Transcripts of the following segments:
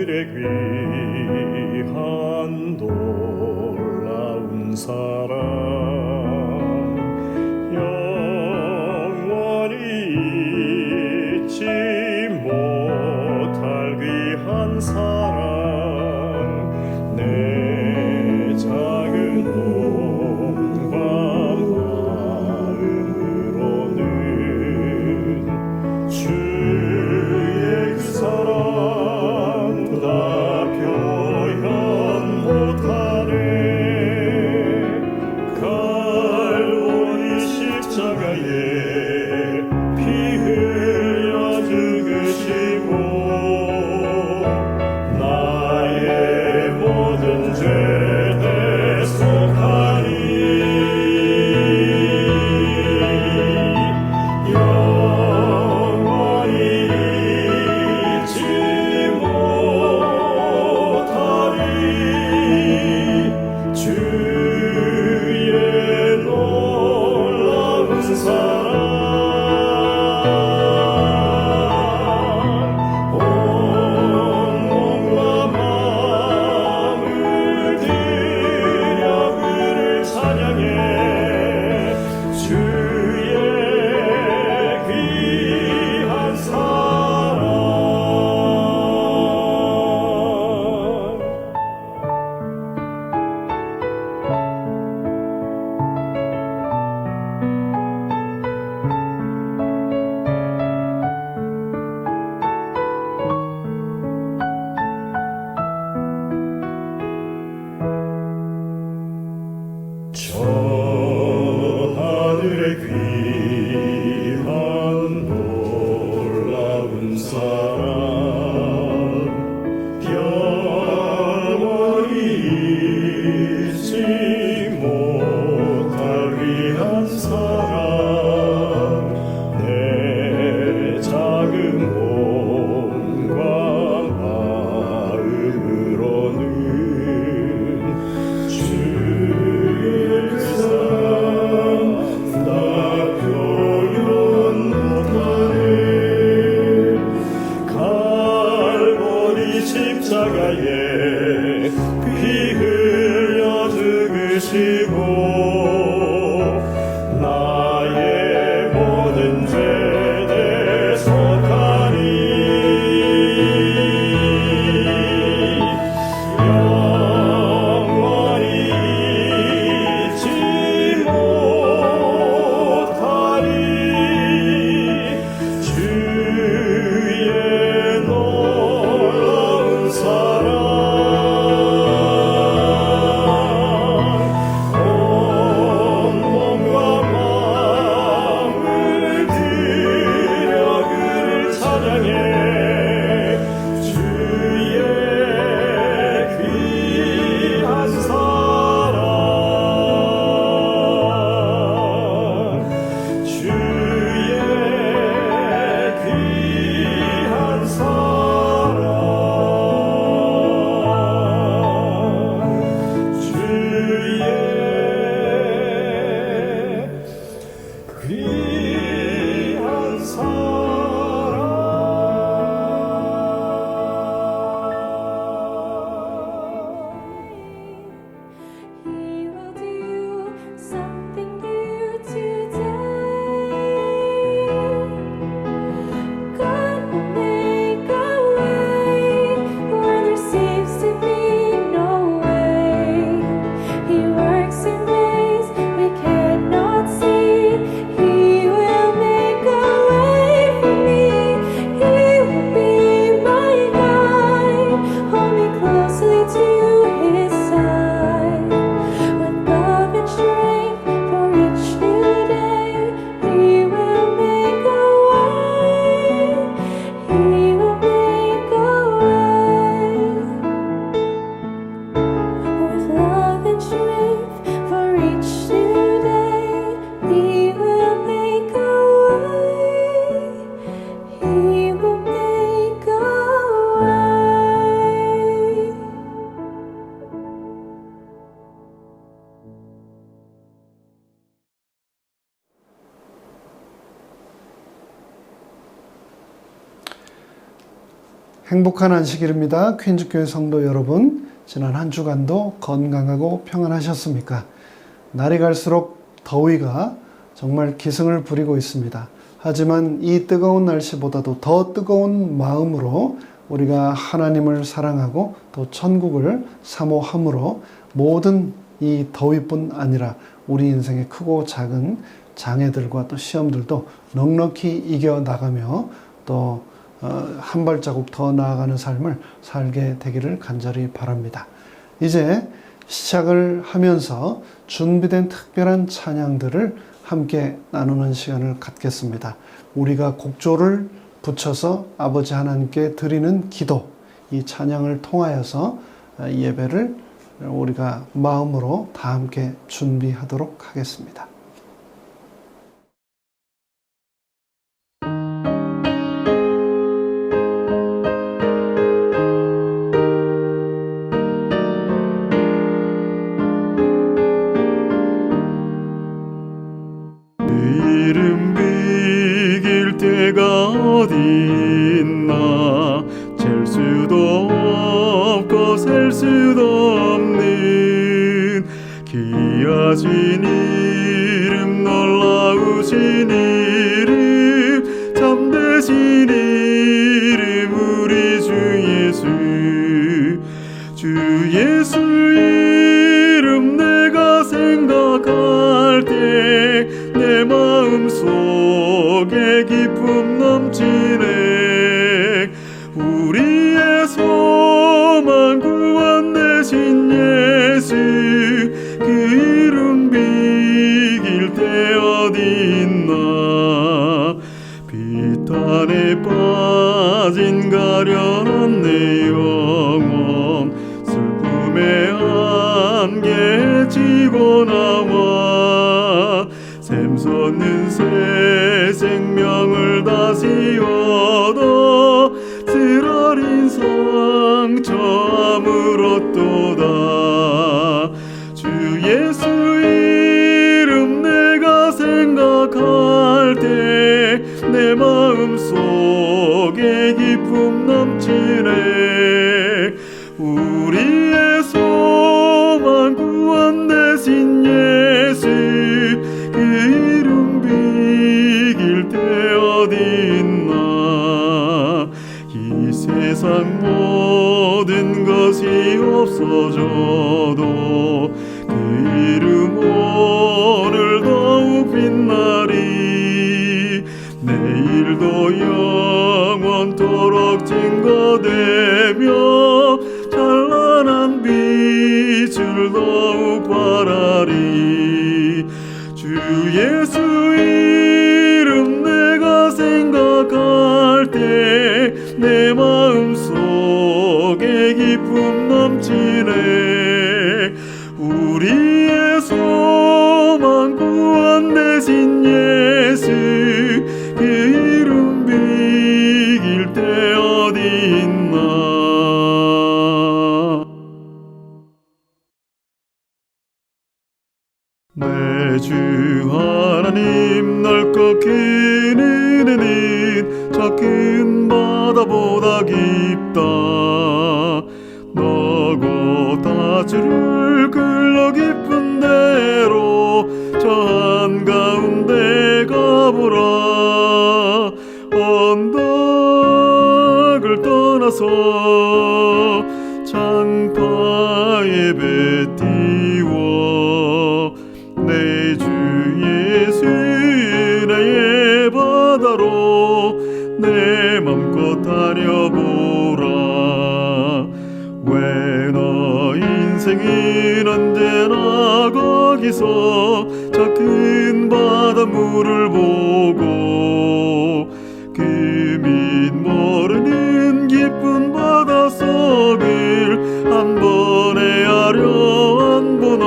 하늘의 귀한 놀라운 사랑 영원히 잊지 못할 귀한 사랑 내 작은 몸과 마음으로는 주의 그 사랑 다 표현 못하네 갈보리 십자가에 피 흘려 죽으시고 나의 모든 죄 대속하니 영원히 잊지 못하리 주의 놀라운 사랑 온 몸과 마음을 들여 그를 찬양해 주의 귀한 사랑 저 하늘의 귀한 놀라운 사랑 영원히 잊지 못할 귀한 사랑 내 작은 몸과 마음으로는 주의 그 사랑 다 표현 못하네 갈보리 십자가에 피 흘려 죽으시고 나의 모든 죄 대속하니 영원히 잊지 못하리 주의 놀라운 사랑 온 몸과 마음을 들여 그를 찬양해 주의 귀한 사랑 주의 귀한 사랑 주의 귀한 사랑 He will do something new today. God will make a way where there seems to be no way. He works in ways we cannot see. He 행복한 안식일입니다. 퀸즈교회 성도 여러분, 지난 한 주간도 건강하고 평안하셨습니까? 날이 갈수록 더위가 정말 기승을 부리고 있습니다. 하지만 이 뜨거운 날씨보다도 더 뜨거운 마음으로 우리가 하나님을 사랑하고 또 천국을 사모함으로 모든 이 더위뿐 아니라 우리 인생의 크고 작은 장애들과 또 시험들도 넉넉히 이겨나가며 또 한 발자국 더 나아가는 삶을 살게 되기를 간절히 바랍니다. 이제 시작을 하면서 준비된 특별한 찬양들을 함께 나누는 시간을 갖겠습니다. 우리가 곡조를 붙여서 아버지 하나님께 드리는 기도, 이 찬양을 통하여서 예배를 우리가 마음으로 다 함께 준비하도록 하겠습니다. 이름 비길 때가 어디 있나 잴 수도 없고 셀 수도 없는 귀하신 이름 놀라우신 이름 참되신 이름 우리 주 예수 이름 내가 생각할 때 내 마음속에 기쁨 넘치네. 우리의 소망 구원 되신 예수 그 이름 비길 때 어디 있나. 비탄에 빠진 가련한 내 영혼 슬픔의 안개 지고 나와 샘솟는 새 생명을 다시 얻어 쓰라린 상처 아물었도다. 주 예수 이름 내가 생각할 때 내 마음속에 기쁨 넘치네. 우리의 소망 구원 되신 예수 그 이름 비길 때 어디 있나. 이 세상 모든 것이 없어져도 그 이름 오늘 더욱 빛나리. 내일도 영원토록 증거되며 찬란한 빛을 더욱 발하리. 주 예수 이름 내가 생각할 때 내 마음속에 기쁨 넘치네. 우리의 소망 구원 되신 예수 그 이름 비길 때 어디 있나. 내 주 하나님 넓고 긴 은혜는 저 큰 바다보다 깊다. 너고 다주를 끌러 깊은 대로 저 한가운데 가보라. 언덕을 떠나서 창파에 배 띄워 내 주 예수 은혜의 바다로 내 맘껏 다녀보라. 왜 너 인생은 언제나 거기서 저 큰 바닷물을 보고 그 밑 모르는 깊은 바닷속을 한 번에 하려 안 보나.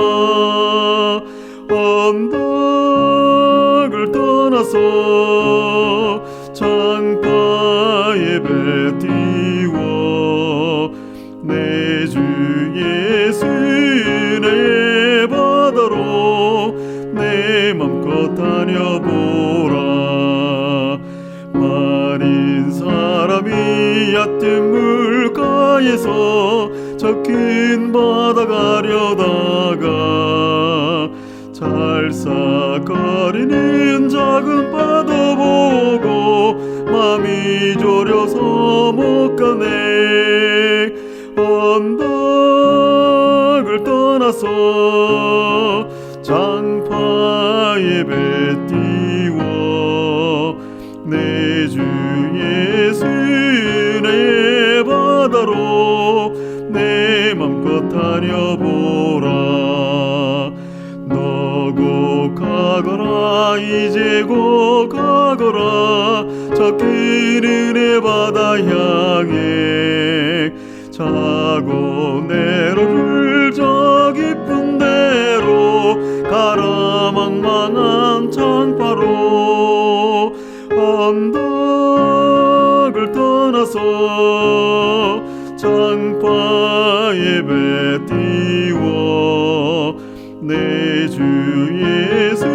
언덕을 떠나서 창파에 배 띄워 내 주 예수 은혜의 바다로 내 맘껏 다녀보라. 많은 사람이 얕은 물 바다에서 저 큰 바다 가려다가 찰싹거리는 작은 파도 보고 맘이 졸여서 못 가네. 언덕을 떠나서 장파에 배 띄워 내 주 예수 내 바다로 내 맘껏 다녀보라. 너고 가거라 이제 고 가거라 저 큰 은혜 바다 향해 자고 내려를 저 깊은 데로 가라 망망한 장파로. 언덕을 떠나서 장파에 배 띄워 내 주 예수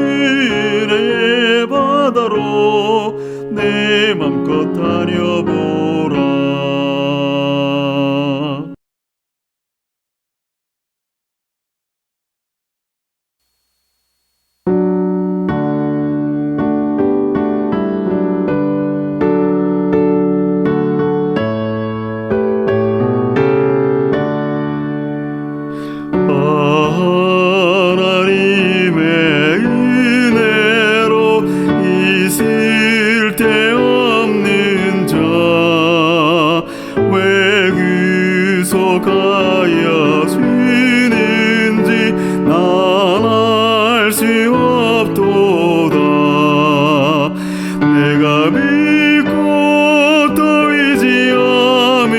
내 바다로 내 맘껏 다녀보라. 하나님의 은혜로 있을 데 없는 자 왜 구속하여 주는지 난 알 수 없도다. 내가 믿고 또 의지함이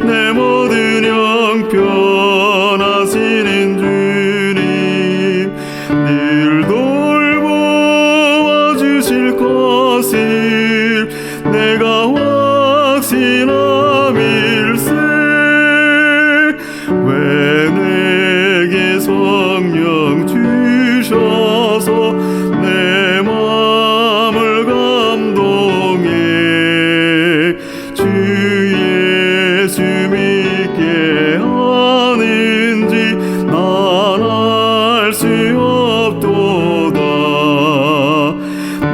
내 모든 형편하시는 주님 늘 돌보아 주실 것을 내가 확신함일세. 왜 내게 성령 주셔서 내 마음을 감동해 주 예수 믿게 하는지 난 알 수 없도다.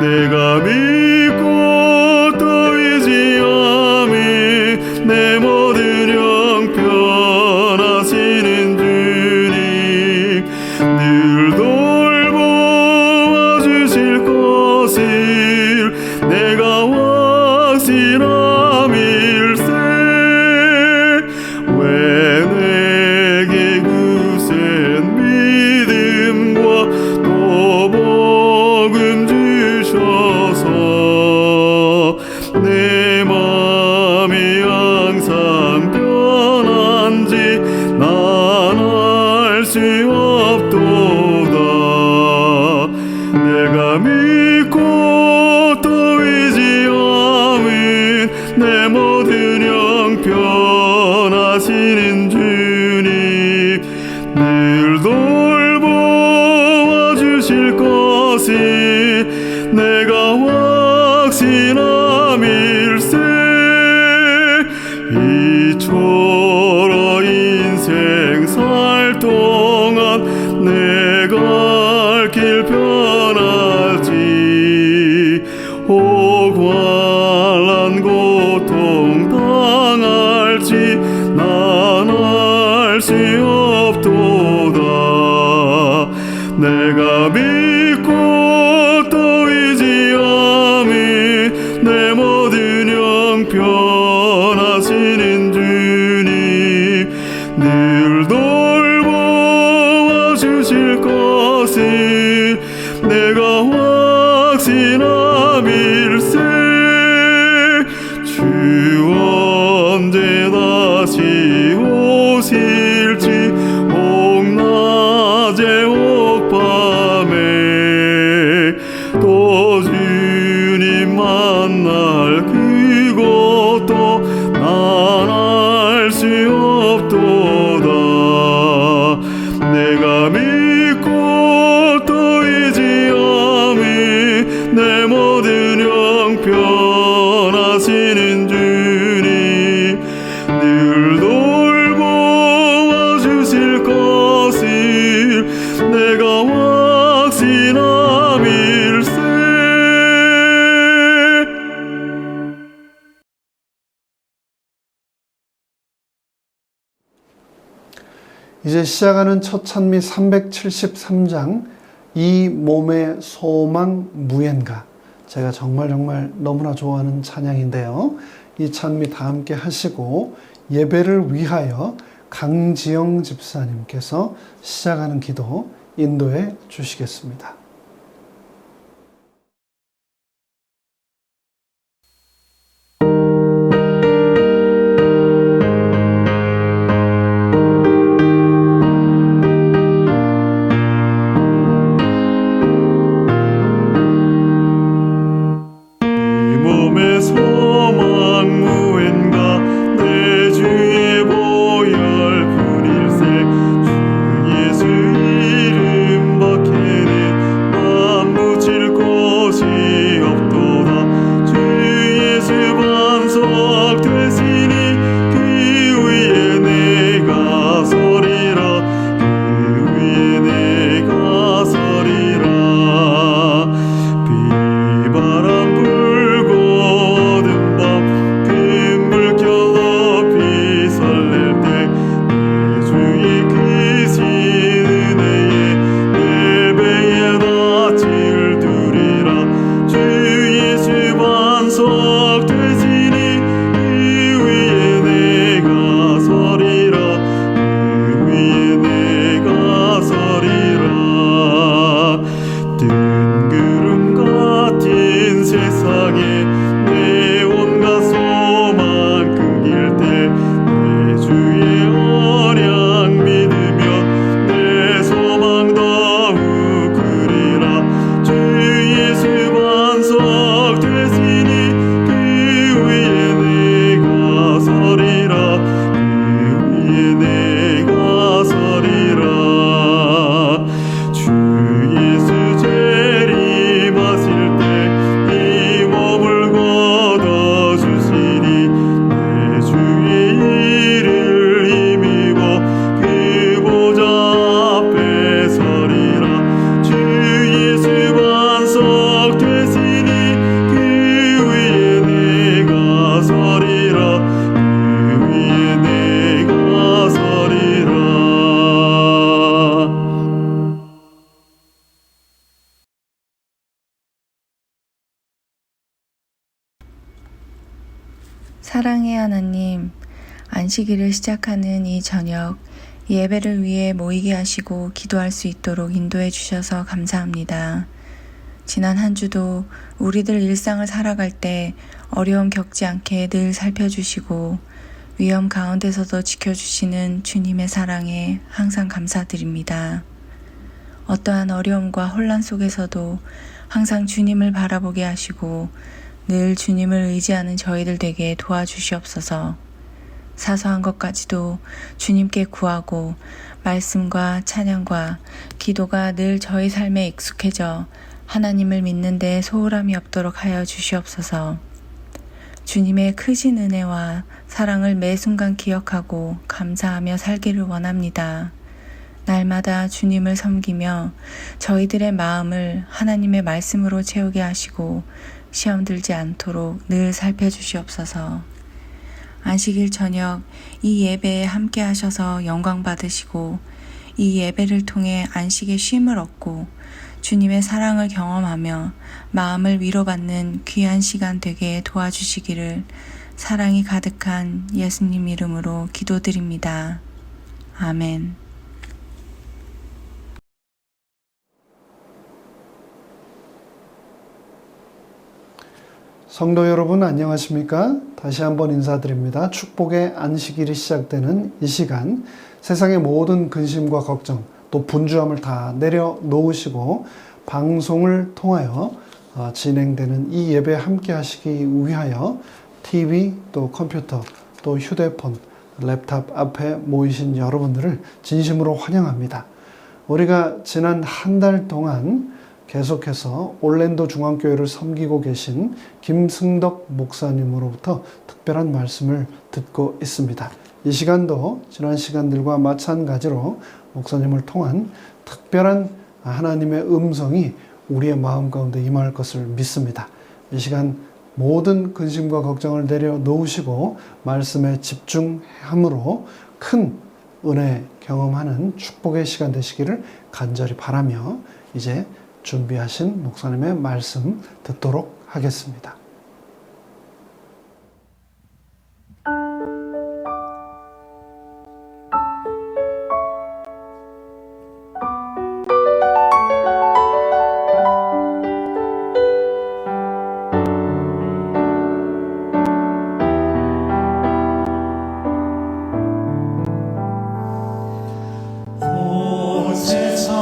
내가 믿고 또 의지함이 내 모든 형편하시는 주님 늘 돌보아 주실 것을 내가 확신함일세. 왜 내게 굳센 믿음과 또 복음 주셔서 내 맘이 항상 편한지 난 알 수 없도다. 내가 믿고 또 의지함은 내 모든 형편하시는 주님 늘 돌보아 주실 것을 내가 확신함일세. 이초로 인생 살 동안 내가 갈 길 편하지 혹환난 고통 당할지 난 알 수 없도다. 내가 믿고 또 의지함이 내 모든 형편하시는 주님 늘 돌보아 주실 것을 내가 확신함일세. 주 언제 다시 오실지 옥낮에 옥밤에 또 주님 만날 그것도 난 알 수 없도다. 내가 믿고 또 의지함이 내 모든 형편하시는 주님 늘 이제 시작하는 첫 찬미 373장 이 몸의 소망 무엔가, 제가 정말 너무나 좋아하는 찬양인데요. 이 찬미 다 함께 하시고 예배를 위하여 강지영 집사님께서 시작하는 기도 인도해 주시겠습니다. 이 몸의 소망 무엔가 내 주의 보혈 뿐일세 주 예수 이름 밖에는 맘 묻힐 곳이 없도다 주 예수 반석 되시니 그 위에 내가 서리라 그 위에 내가 서리라 비바람 불고 어두운 밤 큰 물결 높이 설렐 때 내 주의 크신 은혜에 내 배에 낯을 두리라 주 예수 반석 되시니 그 위에 내가 서리라 그 위에 내가 서리라 뜬구름 같은 세상에 내 온갖 소망 끊길 때 내 주의 언약 믿으며 내 소망 더욱 크리라 주 예수 반석 되시니 그 위에 내가 서리라 그 위에 내가 서리라 주 예수 재림하실 때 이 몸을 걷어주시니 내 주의 이를 힘입어 그 보좌 앞에 서리라 주 예수 반석 되시니 그 위에 내가 서리라 그 위에 내가 서리라. 사랑의 하나님, 안식일을 시작하는 이 저녁, 예배를 위해 모이게 하시고 기도할 수 있도록 인도해 주셔서 감사합니다. 지난 한 주도 우리들 일상을 살아갈 때 어려움 겪지 않게 늘 살펴주시고 위험 가운데서도 지켜주시는 주님의 사랑에 항상 감사드립니다. 어떠한 어려움과 혼란 속에서도 항상 주님을 바라보게 하시고 늘 주님을 의지하는 저희들 되게 도와주시옵소서. 사소한 것까지도 주님께 구하고 말씀과 찬양과 기도가 늘 저희 삶에 익숙해져 하나님을 믿는 데 소홀함이 없도록 하여 주시옵소서. 주님의 크신 은혜와 사랑을 매 순간 기억하고 감사하며 살기를 원합니다. 날마다 주님을 섬기며 저희들의 마음을 하나님의 말씀으로 채우게 하시고 시험 들지 않도록 늘 살펴주시옵소서. 안식일 저녁 이 예배에 함께 하셔서 영광 받으시고 이 예배를 통해 안식의 쉼을 얻고 주님의 사랑을 경험하며 마음을 위로받는 귀한 시간 되게 도와주시기를 사랑이 가득한 예수님 이름으로 기도드립니다. 아멘. 성도 여러분 안녕하십니까? 다시 한번 인사드립니다. 축복의 안식일이 시작되는 이 시간, 세상의 모든 근심과 걱정 또 분주함을 다 내려놓으시고 방송을 통하여 진행되는 이 예배에 함께 하시기 위하여 TV 또 컴퓨터 또 휴대폰 랩탑 앞에 모이신 여러분들을 진심으로 환영합니다. 우리가 지난 한 달 동안 계속해서 올랜도 중앙교회를 섬기고 계신 김승덕 목사님으로부터 특별한 말씀을 듣고 있습니다. 이 시간도 지난 시간들과 마찬가지로 목사님을 통한 특별한 하나님의 음성이 우리의 마음 가운데 임할 것을 믿습니다. 이 시간 모든 근심과 걱정을 내려놓으시고 말씀에 집중함으로 큰 은혜 경험하는 축복의 시간 되시기를 간절히 바라며 이제 준비하신 목사님의 말씀 듣도록 하겠습니다. 온 세상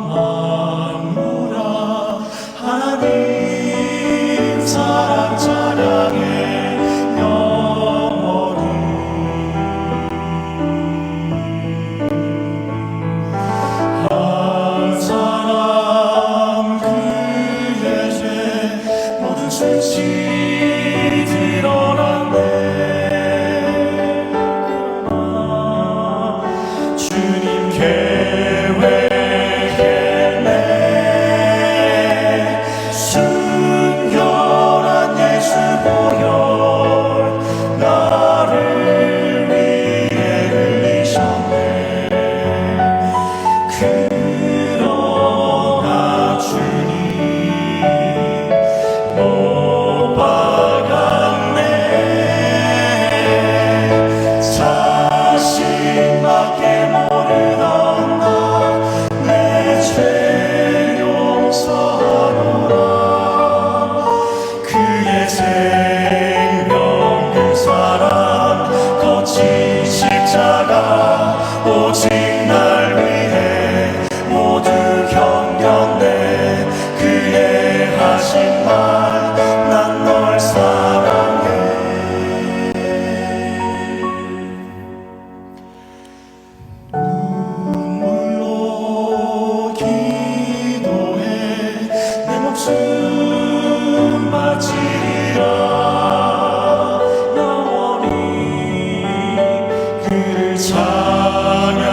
만물아 하나님 사랑 찬양해 영원히 한 사람 그의 죄 모든 수치 드러났네 주님 계획했네 순결한 예수 보혈 나를 위해 흘리셨네 그러나 주님 못 박았네 자신밖에 모르던 나 내 죄 용서하노라 그의 생명 그 사랑 거친 십자가 오직 날 위해 모두 견뎠네 그의 하신 말 난 널 사랑해 눈물로 기도해 내 목숨 바치리라 영원히 그를 찬양하리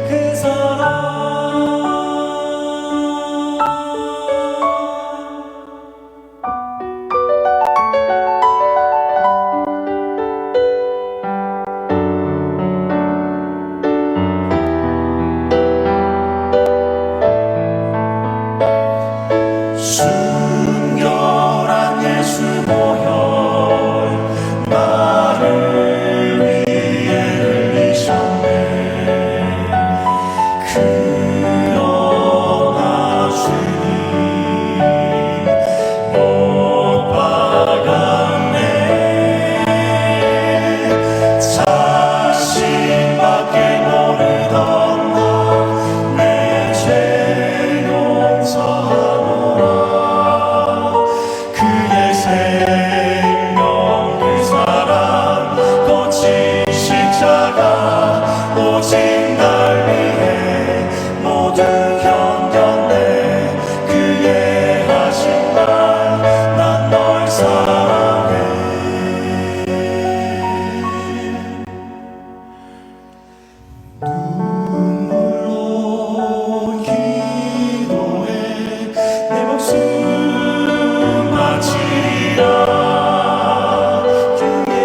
그 사랑 순결한 예수 보혈 나를 위해 흘리셨네 그러나 주님 못 박았네 자신밖에 모르던 나 내 죄 용서하노라 그의 생명 그 사랑 거친 십자가 오직 날 위해 모두 견뎠네 그의 하신 말 난 널 사랑해 눈물로 기도해 내 목숨 바치리라 그의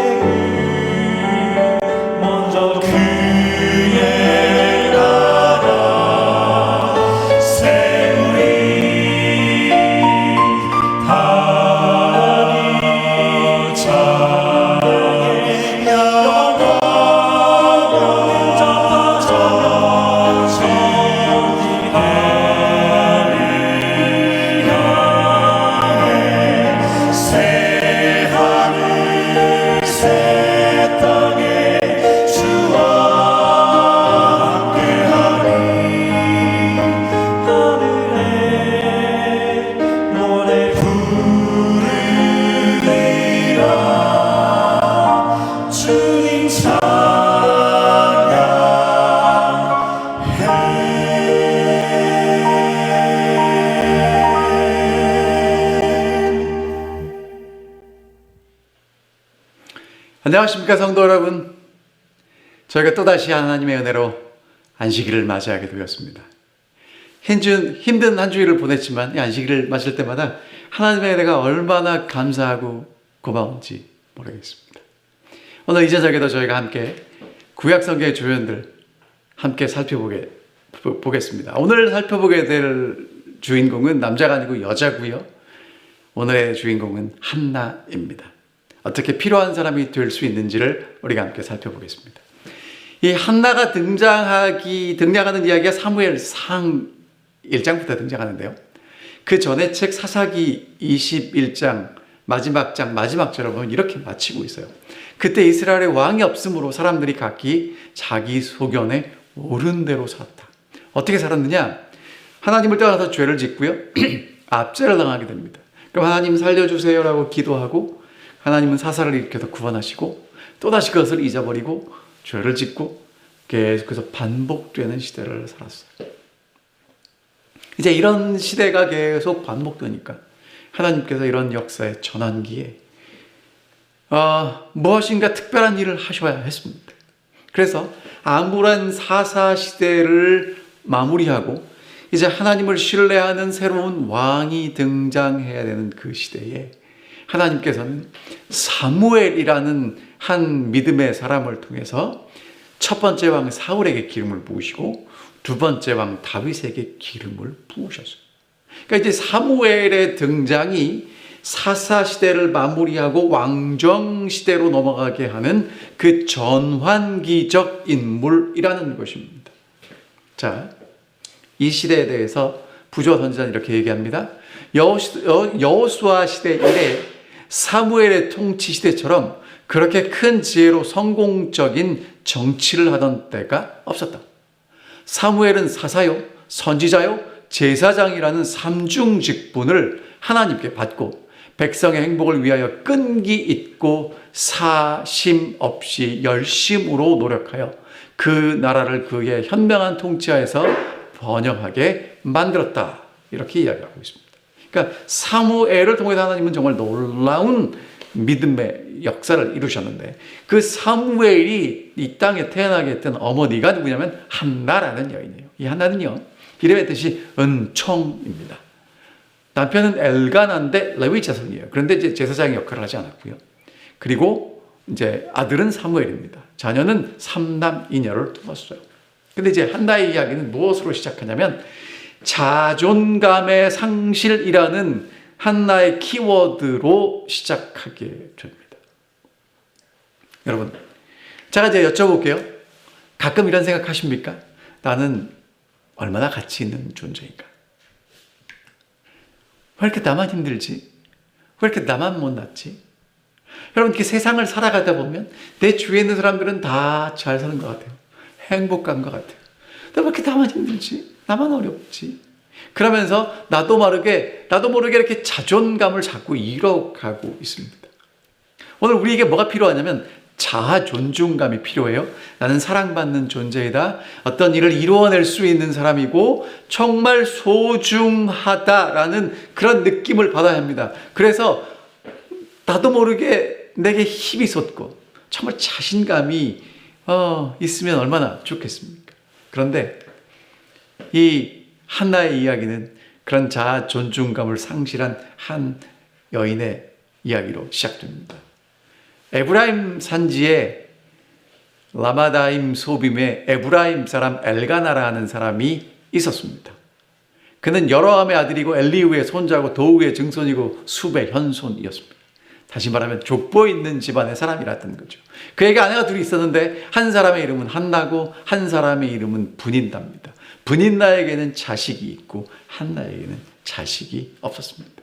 먼저 그의 나라 세우리 하나님 찬양해 영원히 전파하며 전기하리 향해 새 하늘 새 땅에 주와 함께하리 하늘에 노래 부르리라 주님 찬양해 안녕하십니까 성도 여러분. 저희가 또다시 하나님의 은혜로 안식일을 맞이하게 되었습니다. 힘든 한 주일을 보냈지만 이 안식일을 맞을 때마다 하나님의 은혜가 얼마나 감사하고 고마운지 모르겠습니다. 오늘 이 저녁에도 저희가 함께 구약성경의 조연들 함께 살펴보겠습니다. 오늘 살펴보게 될 주인공은 남자가 아니고 여자고요. 오늘의 주인공은 한나입니다. 어떻게 필요한 사람이 될 수 있는지를 우리가 함께 살펴보겠습니다. 이 한나가 등장하는 이야기가 사무엘상 1장부터 등장하는데요. 그 전에 책 사사기 21장 마지막 절을 보면 이렇게 마치고 있어요. 그때 이스라엘에 왕이 없으므로 사람들이 각기 자기 소견에 옳은 대로 살았다. 어떻게 살았느냐? 하나님을 떠나서 죄를 짓고요. 압제를 당하게 됩니다. 그럼 하나님 살려주세요라고 기도하고 하나님은 사사를 일으켜서 구원하시고 또다시 그것을 잊어버리고 죄를 짓고 계속해서 반복되는 시대를 살았어요. 이제 이런 시대가 계속 반복되니까 하나님께서 이런 역사의 전환기에 무엇인가 특별한 일을 하셔야 했습니다. 그래서 암울한 사사 시대를 마무리하고 이제 하나님을 신뢰하는 새로운 왕이 등장해야 되는 그 시대에 하나님께서는 사무엘이라는 한 믿음의 사람을 통해서 첫 번째 왕 사울에게 기름을 부으시고 두 번째 왕 다윗에게 기름을 부으셨어요. 그러니까 이제 사무엘의 등장이 사사 시대를 마무리하고 왕정 시대로 넘어가게 하는 그 전환기적 인물이라는 것입니다. 자, 이 시대에 대해서 부조 선지자는 이렇게 얘기합니다. 여호수아 시대 이래 사무엘의 통치 시대처럼 그렇게 큰 지혜로 성공적인 정치를 하던 때가 없었다. 사무엘은 사사요, 선지자요, 제사장이라는 삼중 직분을 하나님께 받고 백성의 행복을 위하여 끈기 있고 사심 없이 열심으로 노력하여 그 나라를 그의 현명한 통치하에서 번영하게 만들었다. 이렇게 이야기하고 있습니다. 그러니까 사무엘을 통해서 하나님은 정말 놀라운 믿음의 역사를 이루셨는데 그 사무엘이 이 땅에 태어나게 했던 어머니가 누구냐면 한나라는 여인이에요. 이 한나는요, 이름의 뜻이 은총입니다. 남편은 엘가나인데 레위 자손이에요. 그런데 이제 제사장의 역할을 하지 않았고요. 그리고 이제 아들은 사무엘입니다. 자녀는 3남 2녀를 두었어요. 근데 이제 한나의 이야기는 무엇으로 시작하냐면 자존감의 상실이라는 한나의 키워드로 시작하게 됩니다. 여러분, 제가 이제 여쭤볼게요. 가끔 이런 생각 하십니까? 나는 얼마나 가치 있는 존재인가? 왜 이렇게 나만 힘들지? 왜 이렇게 나만 못났지? 여러분, 이렇게 세상을 살아가다 보면 내 주위에 있는 사람들은 다 잘 사는 것 같아요. 행복한 것 같아요. 왜 이렇게 나만 힘들지? 나만 어렵지? 그러면서 나도 모르게 이렇게 자존감을 자꾸 잃어가고 있습니다. 오늘 우리에게 뭐가 필요하냐면 자아 존중감이 필요해요. 나는 사랑받는 존재이다. 어떤 일을 이루어낼 수 있는 사람이고 정말 소중하다라는 그런 느낌을 받아야 합니다. 그래서 나도 모르게 내게 힘이 솟고 정말 자신감이 있으면 얼마나 좋겠습니까? 그런데 이 한나의 이야기는 그런 자아 존중감을 상실한 한 여인의 이야기로 시작됩니다. 에브라임 산지에 라마다임 소빔에 에브라임 사람 엘가나라는 사람이 있었습니다. 그는 여로함의 아들이고 엘리후의 손자고 도우의 증손이고 숲의 현손이었습니다. 다시 말하면 족보 있는 집안의 사람이랐던 거죠. 그에게 아내가 둘이 있었는데 한 사람의 이름은 한나고 한 사람의 이름은 분인다입니다. 분인나에게는 자식이 있고 한나에게는 자식이 없었습니다.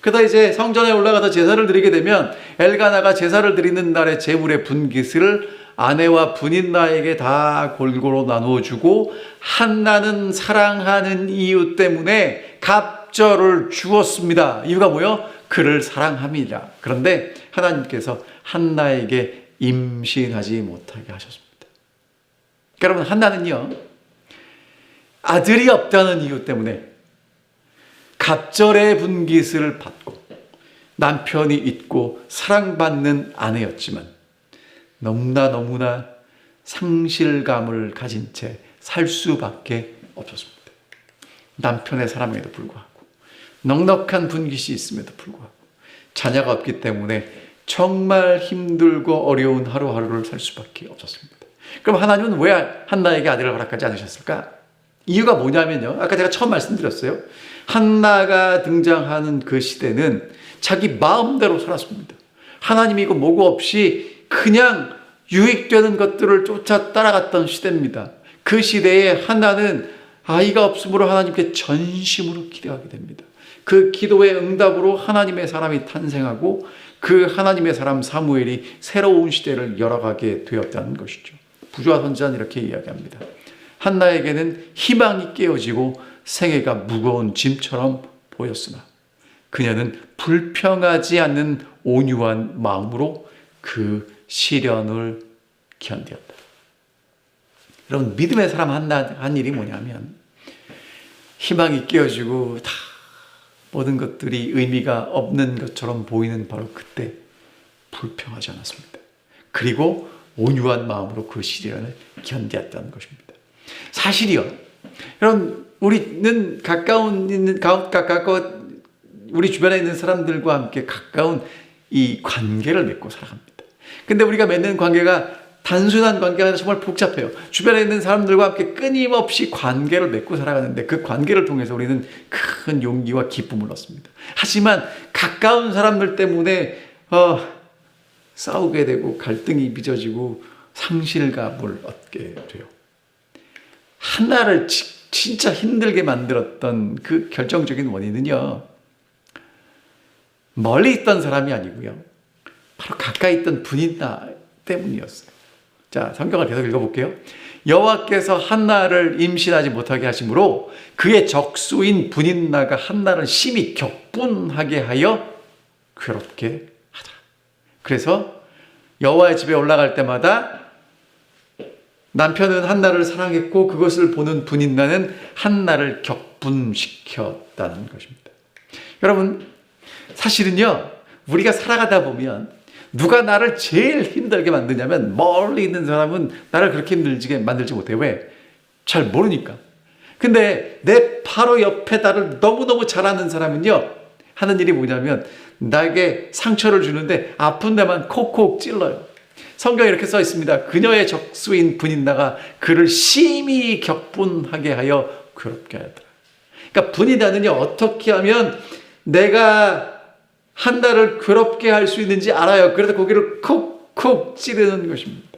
그러다 이제 성전에 올라가서 제사를 드리게 되면 엘가나가 제사를 드리는 날의 제물의 분깃을 아내와 분인나에게 다 골고루 나누어 주고 한나는 사랑하는 이유 때문에 갑절을 주었습니다. 이유가 뭐요? 그를 사랑함이라. 그런데 하나님께서 한나에게 임신하지 못하게 하셨습니다. 여러분, 한나는요, 아들이 없다는 이유 때문에 갑절의 분깃을 받고 남편이 있고 사랑받는 아내였지만 너무나 상실감을 가진 채 살 수밖에 없었습니다. 남편의 사랑에도 불구하고 넉넉한 분깃이 있음에도 불구하고 자녀가 없기 때문에 정말 힘들고 어려운 하루하루를 살 수밖에 없었습니다. 그럼 하나님은 왜 한나에게 아들을 허락하지 않으셨을까? 이유가 뭐냐면요. 아까 제가 처음 말씀드렸어요. 한나가 등장하는 그 시대는 자기 마음대로 살았습니다. 하나님이고 뭐고 없이 그냥 유익되는 것들을 쫓아 따라갔던 시대입니다. 그 시대에 한나는 아이가 없으므로 하나님께 전심으로 기도하게 됩니다. 그 기도의 응답으로 하나님의 사람이 탄생하고 그 하나님의 사람 사무엘이 새로운 시대를 열어가게 되었다는 것이죠. 부조와 선지자는 이렇게 이야기합니다. 한나에게는 희망이 깨어지고 생애가 무거운 짐처럼 보였으나 그녀는 불평하지 않는 온유한 마음으로 그 시련을 견디었다. 여러분, 믿음의 사람 한나 한 일이 뭐냐면 희망이 깨어지고 다 모든 것들이 의미가 없는 것처럼 보이는 바로 그때 불평하지 않았습니다. 그리고 온유한 마음으로 그 시련을 견디었다는 것입니다. 사실이요. 여러분, 우리는 우리 주변에 있는 사람들과 함께 가까운 이 관계를 맺고 살아갑니다. 근데 우리가 맺는 관계가 단순한 관계가 아니라 정말 복잡해요. 주변에 있는 사람들과 함께 끊임없이 관계를 맺고 살아가는데 그 관계를 통해서 우리는 큰 용기와 기쁨을 얻습니다. 하지만 가까운 사람들 때문에 싸우게 되고 갈등이 빚어지고 상실감을 얻게 돼요. 한나를 진짜 힘들게 만들었던 그 결정적인 원인은요, 멀리 있던 사람이 아니고요, 바로 가까이 있던 분인나 때문이었어요. 자, 성경을 계속 읽어볼게요. 여호와께서 한나를 임신하지 못하게 하심으로 그의 적수인 분인나가 한나를 심히 격분하게 하여 괴롭게 하더라. 그래서 여호와의 집에 올라갈 때마다 남편은 한나를 사랑했고 그것을 보는 분인나는 한나를 격분시켰다는 것입니다. 여러분, 사실은요, 우리가 살아가다 보면 누가 나를 제일 힘들게 만드냐면 멀리 있는 사람은 나를 그렇게 힘들게 만들지 못해. 왜? 잘 모르니까. 근데 내 바로 옆에 나를 너무너무 잘 아는 사람은요, 하는 일이 뭐냐면 나에게 상처를 주는데 아픈 데만 콕콕 찔러요. 성경에 이렇게 써 있습니다. 그녀의 적수인 분인나가 그를 심히 격분하게 하여 괴롭게 하더라. 그러니까 분인나는요, 어떻게 하면 내가 한나를 괴롭게 할 수 있는지 알아요. 그래서 고개를 콕콕 찌르는 것입니다.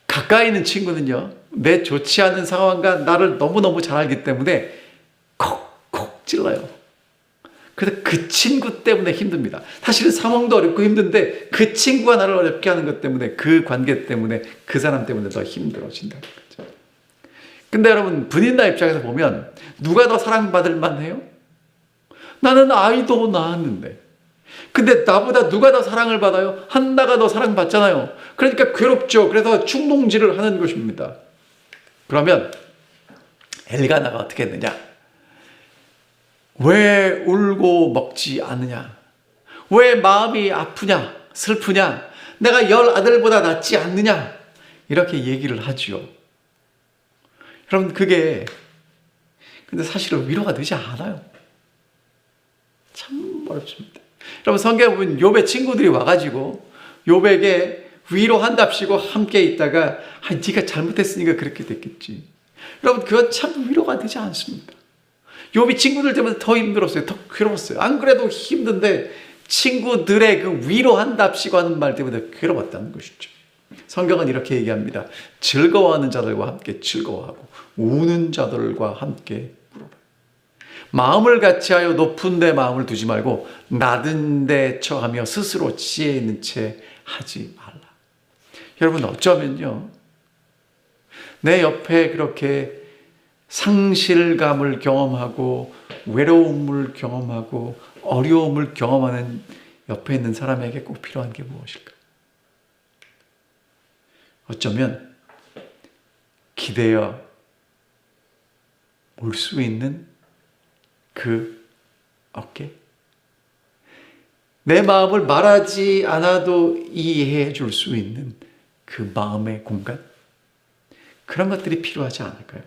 가까이 있는 친구는요, 내 좋지 않은 상황과 나를 너무너무 잘 알기 때문에 콕콕 찔러요. 그래서 그 친구 때문에 힘듭니다. 사실은 상황도 어렵고 힘든데 그 친구가 나를 어렵게 하는 것 때문에, 그 관계 때문에, 그 사람 때문에 더 힘들어진다는 거죠. 근데 여러분, 분인나 입장에서 보면 누가 더 사랑받을 만해요? 나는 아이도 낳았는데. 근데 나보다 누가 더 사랑을 받아요? 한나가 더 사랑받잖아요. 그러니까 괴롭죠. 그래서 충동질을 하는 것입니다. 그러면 엘가나가 어떻게 했느냐? 왜 울고 먹지 않느냐? 왜 마음이 아프냐? 슬프냐? 내가 10아들보다 낫지 않느냐? 이렇게 얘기를 하지요. 여러분, 그게 근데 사실은 위로가 되지 않아요. 참 어렵습니다. 여러분, 성경에 보면 욥의 친구들이 와가지고 욥에게 위로한답시고 함께 있다가 네가 잘못했으니까 그렇게 됐겠지. 여러분, 그건 참 위로가 되지 않습니다. 욥이 친구들 때문에 더 힘들었어요. 더 괴로웠어요. 안 그래도 힘든데 친구들의 그 위로한답시고 하는 말 때문에 괴로웠다는 것이죠. 성경은 이렇게 얘기합니다. 즐거워하는 자들과 함께 즐거워하고 우는 자들과 함께 울어라. 마음을 같이하여 높은 데 마음을 두지 말고 낮은 데 처하며 스스로 지혜 있는 채 하지 말라. 여러분, 어쩌면요, 내 옆에 그렇게 상실감을 경험하고 외로움을 경험하고 어려움을 경험하는 옆에 있는 사람에게 꼭 필요한 게 무엇일까? 어쩌면 기대어 올 수 있는 그 어깨, 내 마음을 말하지 않아도 이해해 줄 수 있는 그 마음의 공간, 그런 것들이 필요하지 않을까요?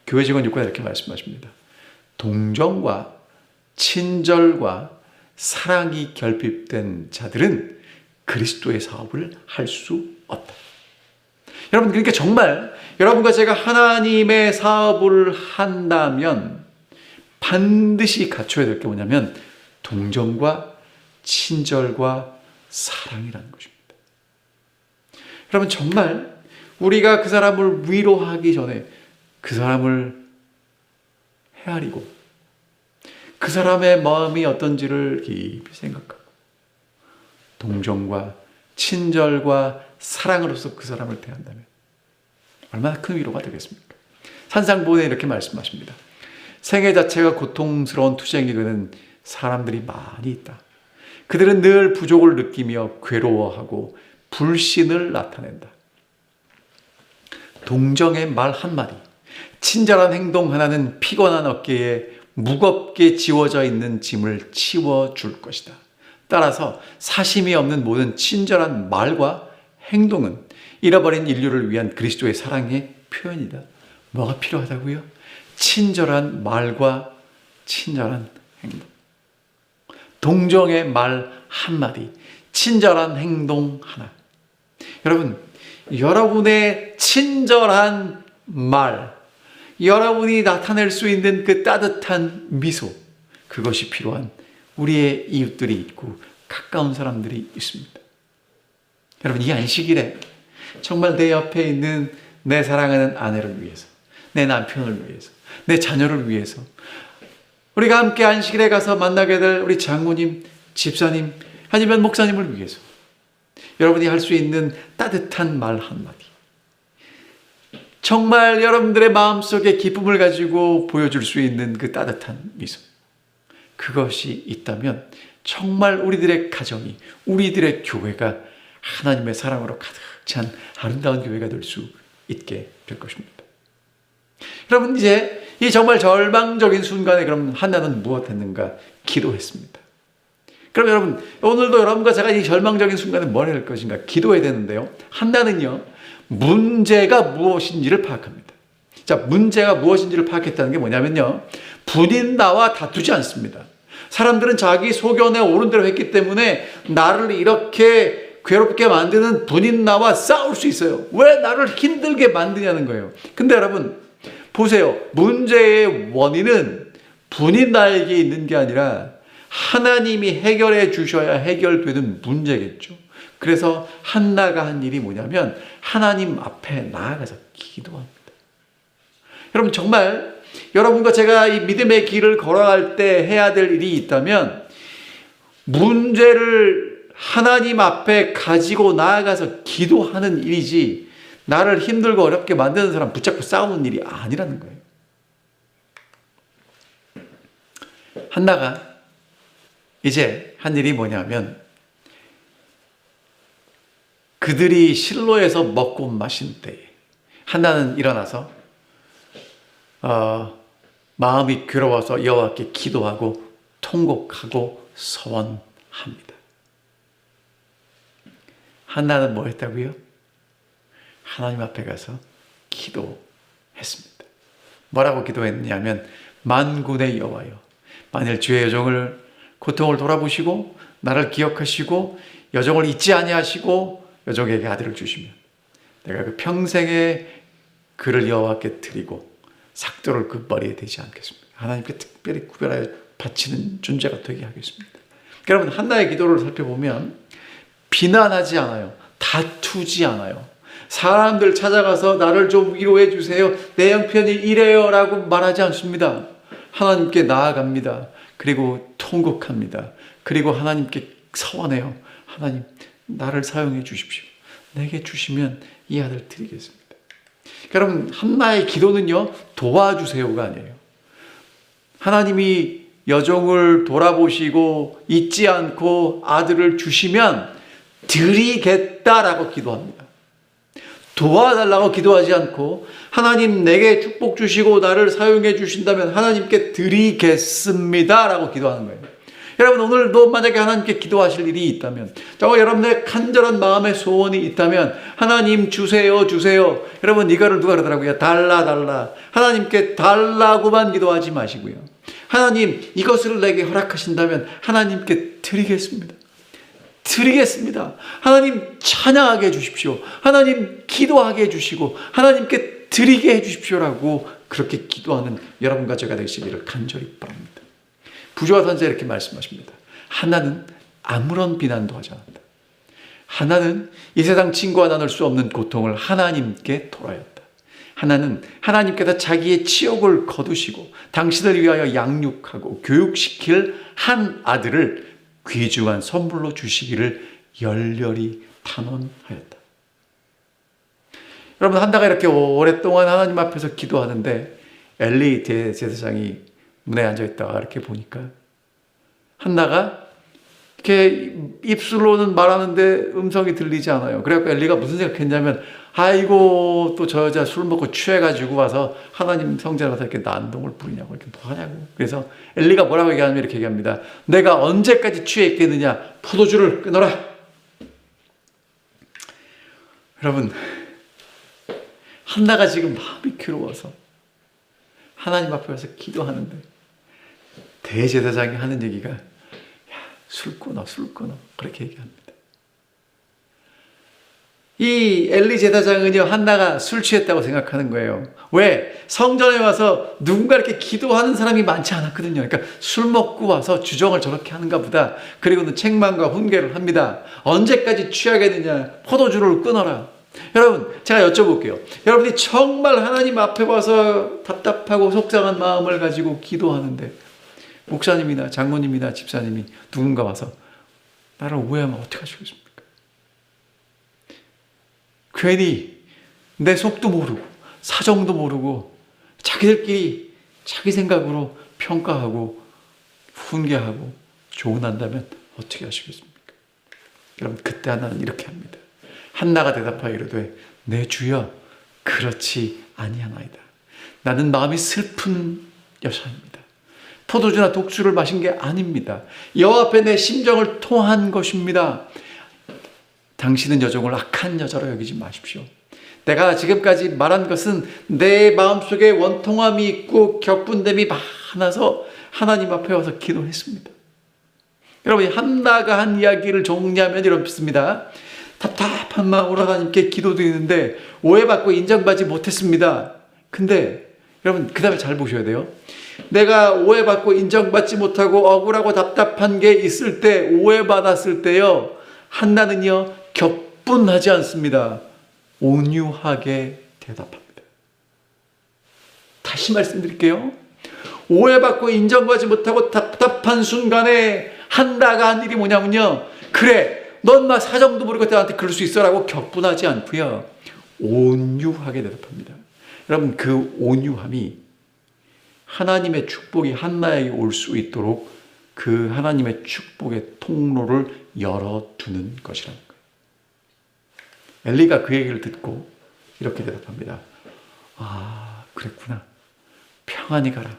교회 직원 6과 이렇게 말씀하십니다. 동정과 친절과 사랑이 결핍된 자들은 그리스도의 사업을 할 수 없다. 여러분, 그러니까 정말 여러분과 제가 하나님의 사업을 한다면 반드시 갖춰야 될 게 뭐냐면 동정과 친절과 사랑이라는 것입니다. 여러분, 정말 우리가 그 사람을 위로하기 전에 그 사람을 헤아리고 그 사람의 마음이 어떤지를 깊이 생각하고 동정과 친절과 사랑으로서 그 사람을 대한다면 얼마나 큰 위로가 되겠습니까? 산상보훈에 이렇게 말씀하십니다. 생애 자체가 고통스러운 투쟁이 되는 사람들이 많이 있다. 그들은 늘 부족을 느끼며 괴로워하고 불신을 나타낸다. 동정의 말 한마디, 친절한 행동 하나는 피곤한 어깨에 무겁게 지워져 있는 짐을 치워줄 것이다. 따라서 사심이 없는 모든 친절한 말과 행동은 잃어버린 인류를 위한 그리스도의 사랑의 표현이다. 뭐가 필요하다고요? 친절한 말과 친절한 행동. 동정의 말 한마디, 친절한 행동 하나. 여러분, 여러분의 친절한 말, 여러분이 나타낼 수 있는 그 따뜻한 미소, 그것이 필요한 우리의 이웃들이 있고 가까운 사람들이 있습니다. 여러분, 이 안식일에 정말 내 옆에 있는 내 사랑하는 아내를 위해서, 내 남편을 위해서, 내 자녀를 위해서, 우리가 함께 안식일에 가서 만나게 될 우리 장모님, 집사님, 아니면 목사님을 위해서 여러분이 할 수 있는 따뜻한 말 한마디, 정말 여러분들의 마음속에 기쁨을 가지고 보여줄 수 있는 그 따뜻한 미소, 그것이 있다면 정말 우리들의 가정이, 우리들의 교회가 하나님의 사랑으로 가득 찬 아름다운 교회가 될 수 있게 될 것입니다. 여러분, 이제 이 정말 절망적인 순간에 그럼 한나는 무엇 했는가? 기도했습니다. 그럼 여러분, 오늘도 여러분과 제가 이 절망적인 순간에 뭘 해야 할 것인가? 기도해야 되는데요. 한나는요, 문제가 무엇인지를 파악합니다. 자, 문제가 무엇인지를 파악했다는 게 뭐냐면요, 분인나와 다투지 않습니다. 사람들은 자기 소견에 옳은 대로 했기 때문에 나를 이렇게 괴롭게 만드는 분인나와 싸울 수 있어요. 왜 나를 힘들게 만드냐는 거예요. 근데 여러분, 보세요. 문제의 원인은 분인나에게 있는 게 아니라 하나님이 해결해 주셔야 해결되는 문제겠죠. 그래서 한나가 한 일이 뭐냐면 하나님 앞에 나아가서 기도합니다. 여러분, 정말 여러분과 제가 이 믿음의 길을 걸어갈 때 해야 될 일이 있다면 문제를 하나님 앞에 가지고 나아가서 기도하는 일이지, 나를 힘들고 어렵게 만드는 사람 붙잡고 싸우는 일이 아니라는 거예요. 한나가 이제 한 일이 뭐냐면, 그들이 실로에서 먹고 마신 때에 한나는 일어나서 마음이 괴로워서 여호와께 기도하고 통곡하고 서원합니다. 한나는 뭐 했다고요? 하나님 앞에 가서 기도했습니다. 뭐라고 기도했냐면, 만군의 여호와여, 만일 주의 여종을 고통을 돌아보시고 나를 기억하시고 여종을 잊지 아니하시고 여종에게 아들을 주시면 내가 그 평생에 그를 여호와께 드리고 삭도를 그 머리에 대지 않겠습니다. 하나님께 특별히 구별하여 바치는 존재가 되게 하겠습니다. 여러분, 한나의 기도를 살펴보면 비난하지 않아요. 다투지 않아요. 사람들 찾아가서 나를 좀 위로해 주세요, 내 형편이 이래요 라고 말하지 않습니다. 하나님께 나아갑니다. 그리고 통곡합니다. 그리고 하나님께 서원해요. 하나님, 나를 사용해 주십시오. 내게 주시면 이 아들 드리겠습니다. 여러분, 한나의 기도는요, 도와주세요가 아니에요. 하나님이 여종을 돌아보시고 잊지 않고 아들을 주시면 드리겠다라고 기도합니다. 도와달라고 기도하지 않고, 하나님 내게 축복 주시고 나를 사용해 주신다면 하나님께 드리겠습니다 라고 기도하는 거예요. 여러분, 오늘도 만약에 하나님께 기도하실 일이 있다면, 여러분의 간절한 마음의 소원이 있다면 하나님 주세요 주세요. 여러분, 이거를 누가 그러더라고요? 달라 달라. 하나님께 달라고만 기도하지 마시고요, 하나님 이것을 내게 허락하신다면 하나님께 드리겠습니다. 드리겠습니다. 하나님 찬양하게 해주십시오. 하나님 기도하게 해주시고 하나님께 드리게 해주십시오라고 그렇게 기도하는 여러분과 제가 되시기를 간절히 바랍니다. 부조와 선지자 이렇게 말씀하십니다. 하나는 아무런 비난도 하지 않았다. 하나는 이 세상 친구와 나눌 수 없는 고통을 하나님께 토라였다. 하나는 하나님께서 자기의 치욕을 거두시고 당신을 위하여 양육하고 교육시킬 한 아들을 귀중한 선물로 주시기를 열렬히 탄원하였다. 여러분, 한나가 이렇게 오랫동안 하나님 앞에서 기도하는데 엘리 대제사장이 문에 앉아있다가 이렇게 보니까 한나가 이렇게 입술로는 말하는데 음성이 들리지 않아요. 그래갖고 엘리가 무슨 생각했냐면, 아이고 또 저 여자 술 먹고 취해가지고 와서 하나님 성전에 와서 이렇게 난동을 부리냐고, 이렇게 뭐 하냐고. 그래서 엘리가 뭐라고 얘기하냐면 이렇게 얘기합니다. 내가 언제까지 취해 있겠느냐? 포도주를 끊어라. 여러분, 한나가 지금 마음이 괴로워서 하나님 앞에 와서 기도하는데 대제사장이 하는 얘기가, 야, 술 끊어, 술 끊어, 그렇게 얘기합니다. 이 엘리 제사장은요, 한나가 술 취했다고 생각하는 거예요. 왜? 성전에 와서 누군가 이렇게 기도하는 사람이 많지 않았거든요. 그러니까 술 먹고 와서 주정을 저렇게 하는가 보다. 그리고는 책망과 훈계를 합니다. 언제까지 취하겠느냐? 포도주를 끊어라. 여러분, 제가 여쭤볼게요. 여러분이 정말 하나님 앞에 와서 답답하고 속상한 마음을 가지고 기도하는데 목사님이나 장로님이나 집사님이 누군가 와서 나를 오해하면 어떻게 하시겠습니까? 괜히 내 속도 모르고 사정도 모르고 자기들끼리 자기 생각으로 평가하고 훈계하고 조언한다면 어떻게 하시겠습니까? 여러분, 그때 한나는 이렇게 합니다. 한나가 대답하여 이르되, 내 주여 그렇지 아니하나이다. 나는 마음이 슬픈 여자입니다. 포도주나 독주를 마신 게 아닙니다. 여호와 앞에 내 심정을 토한 것입니다. 당신은 여종을 악한 여자로 여기지 마십시오. 내가 지금까지 말한 것은 내 마음속에 원통함이 있고 격분됨이 많아서 하나님 앞에 와서 기도했습니다. 여러분, 한나가 한 이야기를 정리하면 이렇습니다. 답답한 마음으로 하나님께 기도드리는데 오해받고 인정받지 못했습니다. 근데 여러분, 그 다음에 잘 보셔야 돼요. 내가 오해받고 인정받지 못하고 억울하고 답답한 게 있을 때, 오해받았을 때요, 한나는요 격분하지 않습니다. 온유하게 대답합니다. 다시 말씀드릴게요. 오해받고 인정받지 못하고 답답한 순간에 한나가 한 일이 뭐냐면요, 그래 넌 나 사정도 모르고 나한테 그럴 수 있어 라고 격분하지 않고요, 온유하게 대답합니다. 여러분, 그 온유함이 하나님의 축복이 한나에게 올 수 있도록 그 하나님의 축복의 통로를 열어두는 것이라는 거예요. 엘리가 그 얘기를 듣고 이렇게 대답합니다. 아, 그랬구나. 평안히 가라.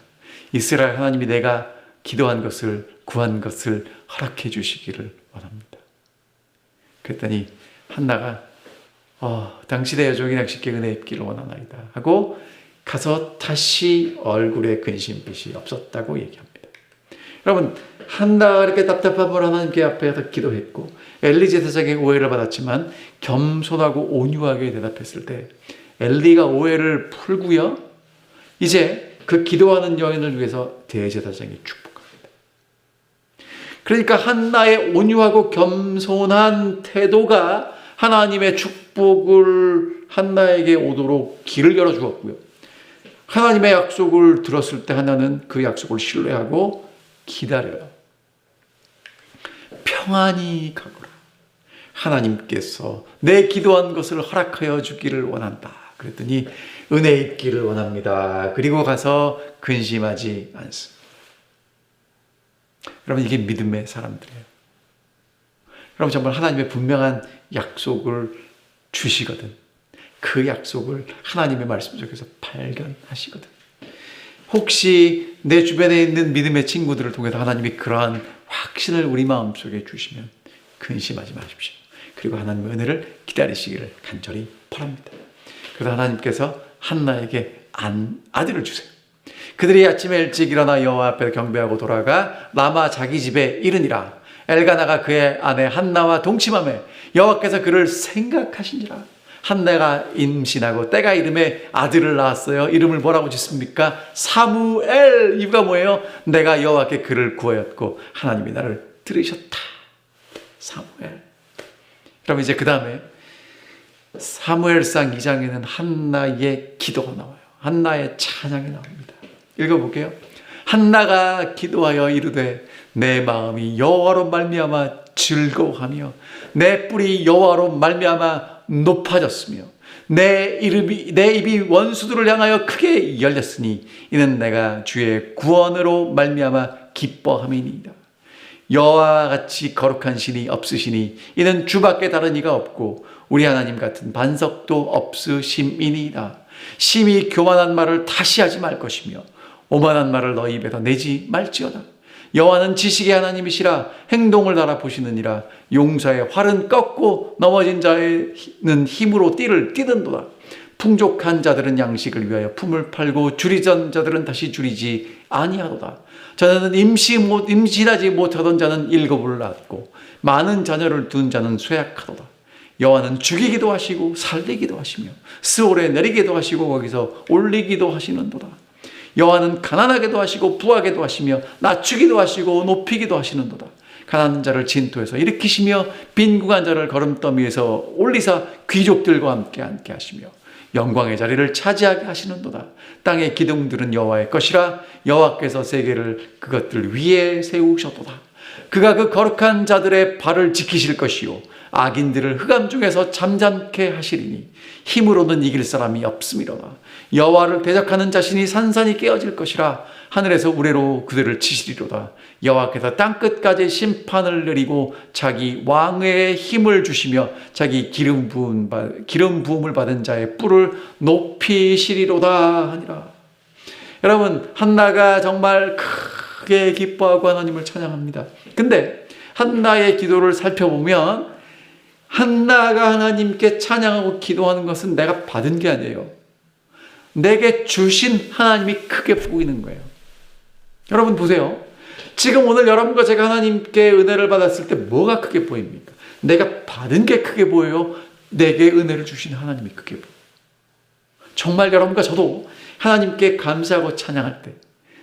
이스라엘 하나님이 내가 기도한 것을, 구한 것을 허락해 주시기를 원합니다. 그랬더니 한나가 당신의 여종이 당신께 은혜 입기를 원하나이다 하고 가서 다시 얼굴에 근심빛이 없었다고 얘기합니다. 여러분, 한나가 이렇게 답답함을 하나님께 앞에서 기도했고 엘리 제사장의 오해를 받았지만 겸손하고 온유하게 대답했을 때 엘리가 오해를 풀고요, 이제 그 기도하는 여인을 위해서 대제사장이 축복합니다. 그러니까 한나의 온유하고 겸손한 태도가 하나님의 축복을 한나에게 오도록 길을 열어주었고요, 하나님의 약속을 들었을 때 하나는 그 약속을 신뢰하고 기다려요. 평안히 가거라. 하나님께서 내 기도한 것을 허락하여 주기를 원한다. 그랬더니 은혜 입기를 원합니다. 그리고 가서 근심하지 않습니다. 여러분, 이게 믿음의 사람들이에요. 여러분, 정말 하나님의 분명한 약속을 주시거든. 그 약속을 하나님의 말씀 속에서 발견하시거든. 혹시 내 주변에 있는 믿음의 친구들을 통해서 하나님이 그러한 확신을 우리 마음속에 주시면 근심하지 마십시오. 그리고 하나님의 은혜를 기다리시기를 간절히 바랍니다. 그래서 하나님께서 한나에게 아들을 주세요. 그들이 아침에 일찍 일어나 여호와 앞에 경배하고 돌아가 라마 자기 집에 이르니라. 엘가나가 그의 아내 한나와 동침하매 여호와께서 그를 생각하시니라. 한나가 임신하고 때가 이름에 아들을 낳았어요. 이름을 뭐라고 짓습니까? 사무엘. 이유가 뭐예요? 내가 여호와께 그를 구하였고 하나님이 나를 들으셨다. 사무엘. 그럼 이제 그 다음에 사무엘상 2장에는 한나의 기도가 나와요. 한나의 찬양이 나옵니다. 읽어볼게요. 한나가 기도하여 이르되 내 마음이 여호와로 말미암아 즐거워하며 내 뿔이 여호와로 말미암아 높아졌으며 내 입이 원수들을 향하여 크게 열렸으니 이는 내가 주의 구원으로 말미암아 기뻐함이니이다. 여호와와 같이 거룩한 신이 없으시니 이는 주밖에 다른 이가 없고 우리 하나님 같은 반석도 없으심이니이다. 심히 교만한 말을 다시 하지 말 것이며 오만한 말을 너희 입에서 내지 말지어다. 여호와는 지식의 하나님이시라 행동을 알아보시느니라. 용사의 활은 꺾고 넘어진 자는 힘으로 띠를 띠든도다. 풍족한 자들은 양식을 위하여 품을 팔고 줄이던 자들은 다시 줄이지 아니하도다. 자녀는 임신하지 못하던 자는 7을 낳았고 많은 자녀를 둔 자는 쇠약하도다. 여호와는 죽이기도 하시고 살리기도 하시며 스올에 내리기도 하시고 거기서 올리기도 하시는도다. 여호와는 가난하게도 하시고 부하게도 하시며 낮추기도 하시고 높이기도 하시는도다. 가난한 자를 진토에서 일으키시며 빈궁한 자를 걸음더미에서 올리사 귀족들과 함께 앉게 하시며 영광의 자리를 차지하게 하시는도다. 땅의 기둥들은 여호와의 것이라 여호와께서 세계를 그것들 위에 세우셨도다. 그가 그 거룩한 자들의 발을 지키실 것이요 악인들을 흑암 중에서 잠잠케 하시리니 힘으로는 이길 사람이 없음이로다. 여호와를 대적하는 자신이 산산이 깨어질 것이라 하늘에서 우레로 그들을 치시리로다. 여호와께서 땅끝까지 심판을 내리고 자기 왕의 힘을 주시며 자기 기름 부음을 받은 자의 뿔을 높이시리로다 하니라. 여러분, 한나가 정말 크게 기뻐하고 하나님을 찬양합니다. 근데 한나의 기도를 살펴보면 한나가 하나님께 찬양하고 기도하는 것은 내가 받은 게 아니에요. 내게 주신 하나님이 크게 보이는 거예요. 여러분 보세요. 지금 오늘 여러분과 제가 하나님께 은혜를 받았을 때 뭐가 크게 보입니까? 내가 받은 게 크게 보여요? 내게 은혜를 주신 하나님이 크게 보여요. 정말 여러분과 저도 하나님께 감사하고 찬양할 때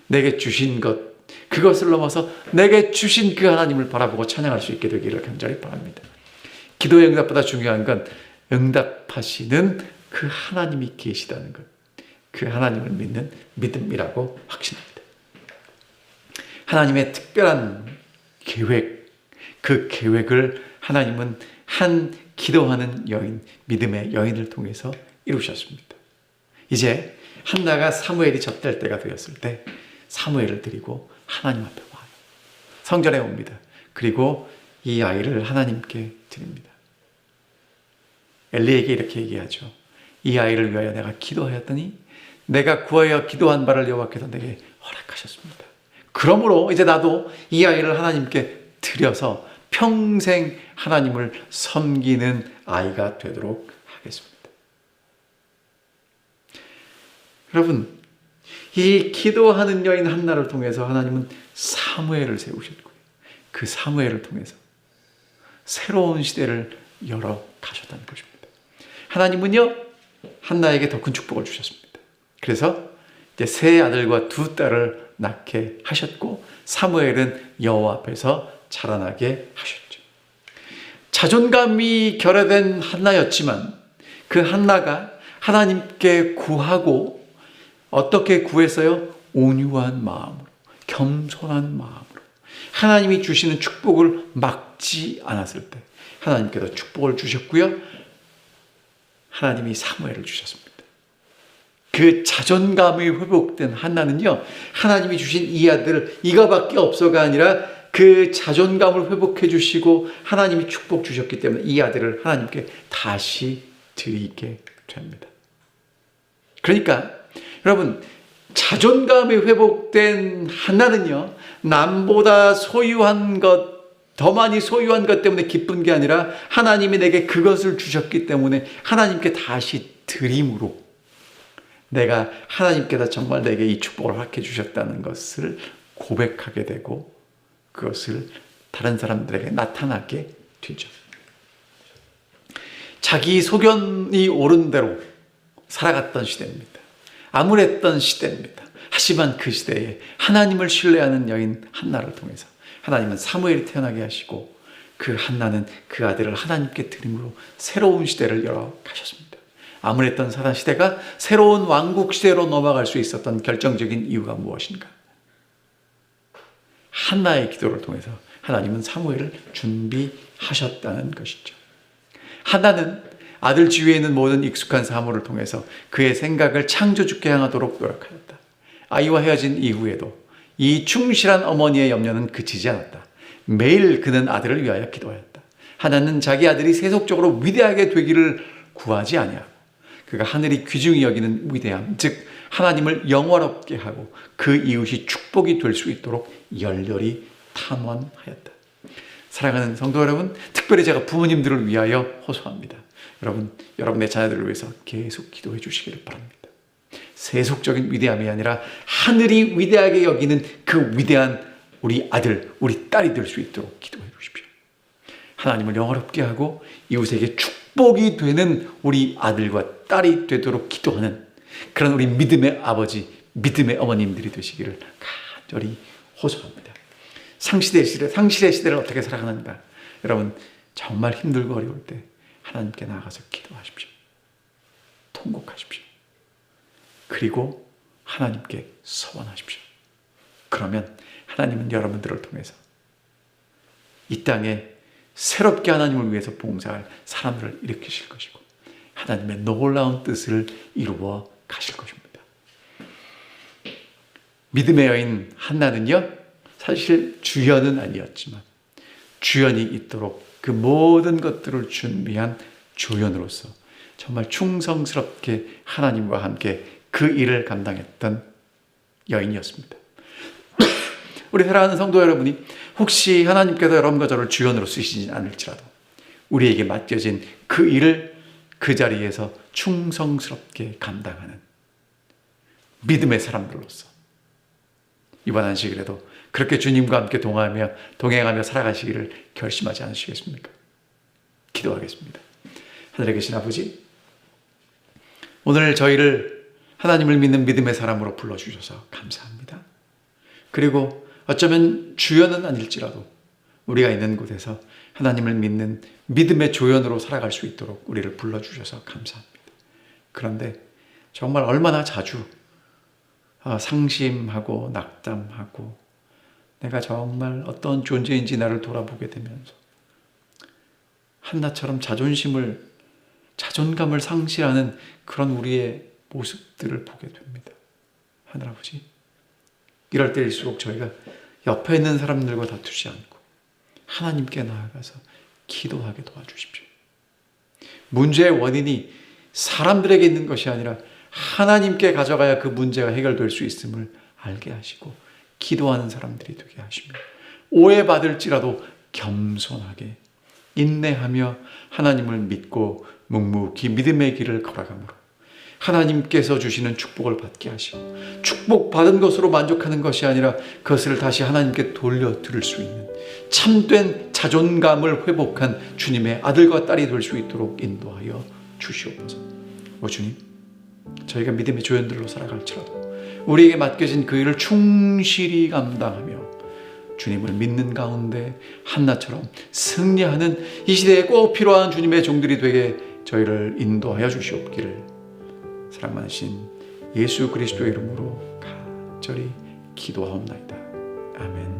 내게 주신 것, 그것을 넘어서 내게 주신 그 하나님을 바라보고 찬양할 수 있게 되기를 간절히 바랍니다. 기도의 응답보다 중요한 건 응답하시는 그 하나님이 계시다는 것, 그 하나님을 믿는 믿음이라고 확신합니다. 하나님의 특별한 계획, 그 계획을 하나님은 한 기도하는 여인, 믿음의 여인을 통해서 이루셨습니다. 이제 한나가 사무엘이 젖될 때가 되었을 때 사무엘을 드리고 하나님 앞에 와요. 성전에 옵니다. 그리고 이 아이를 하나님께 드립니다. 엘리에게 이렇게 얘기하죠. 이 아이를 위하여 내가 기도하였더니 내가 구하여 기도한 바를 여호와께서 내게 허락하셨습니다. 그러므로 이제 나도 이 아이를 하나님께 드려서 평생 하나님을 섬기는 아이가 되도록 하겠습니다. 여러분, 이 기도하는 여인 한나를 통해서 하나님은 사무엘을 세우셨고요. 그 사무엘을 통해서 새로운 시대를 열어 가셨다는 것입니다. 하나님은요, 한나에게 더 큰 축복을 주셨습니다. 그래서 이제 세 아들과 두 딸을 낳게 하셨고 사무엘은 여호와 앞에서 자라나게 하셨죠. 자존감이 결여된 한나였지만 그 한나가 하나님께 구하고 어떻게 구했어요? 온유한 마음으로, 겸손한 마음으로 하나님이 주시는 축복을 막지 않았을 때 하나님께서 축복을 주셨고요. 하나님이 사무엘을 주셨습니다. 그 자존감이 회복된 한나는요, 하나님이 주신 이 아들을 이거밖에 없어가 아니라 그 자존감을 회복해 주시고 하나님이 축복 주셨기 때문에 이 아들을 하나님께 다시 드리게 됩니다. 그러니까 여러분, 자존감이 회복된 한나는요, 남보다 소유한 것, 더 많이 소유한 것 때문에 기쁜 게 아니라 하나님이 내게 그것을 주셨기 때문에 하나님께 다시 드림으로 내가 하나님께서 정말 내게 이 축복을 허락해 주셨다는 것을 고백하게 되고 그것을 다른 사람들에게 나타나게 되죠. 자기 소견이 옳은 대로 살아갔던 시대입니다. 암울했던 시대입니다. 하지만 그 시대에 하나님을 신뢰하는 여인 한나를 통해서 하나님은 사무엘이 태어나게 하시고 그 한나는 그 아들을 하나님께 드림으로 새로운 시대를 열어가셨습니다. 암울했던 사단 시대가 새로운 왕국 시대로 넘어갈 수 있었던 결정적인 이유가 무엇인가? 한나의 기도를 통해서 하나님은 사무엘을 준비하셨다는 것이죠. 한나는 아들 지위에 있는 모든 익숙한 사물을 통해서 그의 생각을 창조주께 향하도록 노력하였다. 아이와 헤어진 이후에도 이 충실한 어머니의 염려는 그치지 않았다. 매일 그는 아들을 위하여 기도하였다. 하나는 자기 아들이 세속적으로 위대하게 되기를 구하지 아니하고 그가 하늘이 귀중히 여기는 위대함, 즉 하나님을 영화롭게 하고 그 이웃이 축복이 될 수 있도록 열렬히 탐원하였다. 사랑하는 성도 여러분, 특별히 제가 부모님들을 위하여 호소합니다. 여러분, 여러분의 자녀들을 위해서 계속 기도해 주시기를 바랍니다. 세속적인 위대함이 아니라 하늘이 위대하게 여기는 그 위대한 우리 아들, 우리 딸이 될 수 있도록 기도해 주십시오. 하나님을 영화롭게 하고 이웃에게 축복이 되는 우리 아들과 딸이 되도록 기도하는 그런 우리 믿음의 아버지, 믿음의 어머님들이 되시기를 간절히 호소합니다. 상실의 시대를 어떻게 살아가는가? 여러분, 정말 힘들고 어려울 때 하나님께 나아가서 기도하십시오. 통곡하십시오. 그리고 하나님께 서원하십시오. 그러면 하나님은 여러분들을 통해서 이 땅에 새롭게 하나님을 위해서 봉사할 사람들을 일으키실 것이고 하나님의 놀라운 뜻을 이루어 가실 것입니다. 믿음의 여인 한나는요, 사실 주연은 아니었지만 주연이 있도록 그 모든 것들을 준비한 조연으로서 정말 충성스럽게 하나님과 함께 그 일을 감당했던 여인이었습니다. 우리 사랑하는 성도 여러분이 혹시 하나님께서 여러분과 저를 주연으로 쓰시지 않을지라도 우리에게 맡겨진 그 일을 그 자리에서 충성스럽게 감당하는 믿음의 사람들로서 이번 안식일에도 그렇게 주님과 함께 동행하며 살아가시기를 결심하지 않으시겠습니까? 기도하겠습니다. 하늘에 계신 아버지, 오늘 저희를 하나님을 믿는 믿음의 사람으로 불러주셔서 감사합니다. 그리고 어쩌면 주연은 아닐지라도 우리가 있는 곳에서 하나님을 믿는 믿음의 조연으로 살아갈 수 있도록 우리를 불러주셔서 감사합니다. 그런데 정말 얼마나 자주 상심하고 낙담하고 내가 정말 어떤 존재인지 나를 돌아보게 되면서 한나처럼 자존감을 상실하는 그런 우리의 모습들을 보게 됩니다. 하늘아버지, 이럴 때일수록 저희가 옆에 있는 사람들과 다투지 않고 하나님께 나아가서 기도하게 도와주십시오. 문제의 원인이 사람들에게 있는 것이 아니라 하나님께 가져가야 그 문제가 해결될 수 있음을 알게 하시고 기도하는 사람들이 되게 하시며 오해받을지라도 겸손하게 인내하며 하나님을 믿고 묵묵히 믿음의 길을 걸어가므로 하나님께서 주시는 축복을 받게 하시고 축복받은 것으로 만족하는 것이 아니라 그것을 다시 하나님께 돌려드릴 수 있는 참된 자존감을 회복한 주님의 아들과 딸이 될 수 있도록 인도하여 주시옵소서. 주님, 저희가 믿음의 조연들로 살아갈지라도 우리에게 맡겨진 그 일을 충실히 감당하며 주님을 믿는 가운데 한나처럼 승리하는 이 시대에 꼭 필요한 주님의 종들이 되게 저희를 인도하여 주시옵기를 사랑 많으신 예수 그리스도의 이름으로 간절히 기도하옵나이다. 아멘.